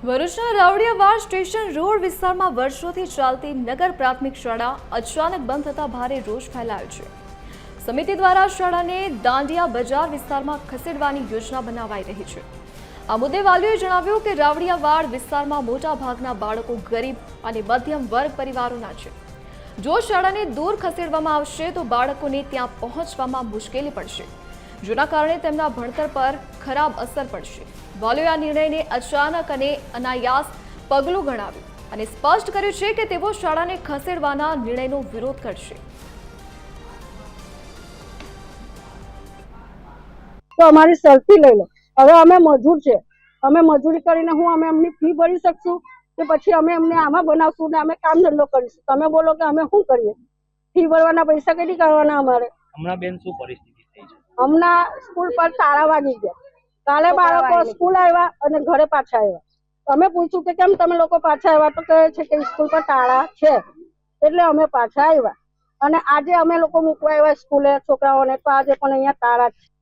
ભરૂચના રાવડિયાવાડ station road વિસ્તારમાં વર્ષોથી ચાલતી નગર પ્રાથમિક શાળા અચાનક બંધ થતા ભારે રોષ ફેલાયો છે। સમિતિ દ્વારા શાળાને દાંડિયા બજાર વિસ્તારમાં ખસેડવાની યોજના બનાવાઈ રહી છે। આ મુદ્દે વાલીઓએ જણાવ્યું કે રાવડિયાવાડ વિસ્તારમાં મોટા ભાગના બાળકો ગરીબ અને મધ્યમ વર્ગ પરિવારોના છે। જો શાળાને દૂર ખસેડવામાં આવશે તો બાળકોને ત્યાં પહોંચવામાં મુશ્કેલી પડશે, જેના કારણે તેમના ભણતર પર ખરાબ અસર પડશે। વાલીઓએ આ નિર્ણયને અચાનક અને અનાયાસ પગલું ગણાવ્યું અને સ્પષ્ટ કર્યું છે કે તેઓ શાળાને ખસેડવાના નિર્ણયનો વિરોધ કરશે। તો અમારી સરથી લઈ લો। હવે અમે મજૂર છે, અમે મજૂરી કરીને હું અમે એમની ફી ભરી શકશું કે પછી અમે એમને આમાં બનાવશું ને અમે કામ ધંધો કરીશું? તમે બોલો કે અમે શું કરીએ? ફી ભરવાના પૈસા કેટલી કરવાના અમારે? હમણાં બેન શું પરિસ્થિતિ થઈ છે? હમણાં સ્કૂલ પર તાળા વાગી ગયા। કાલે બાળકો સ્કૂલ આવ્યા અને ઘરે પાછા આવ્યા। અમે પૂછ્યું કે કેમ તમે લોકો પાછા આવ્યા, તો કહે છે કે સ્કૂલ પર તાળા છે એટલે અમે પાછા આવ્યા। અને આજે અમે લોકો મૂકવા આવ્યા સ્કૂલે છોકરાઓને, તો આજે પણ અહીંયા તાળા છે।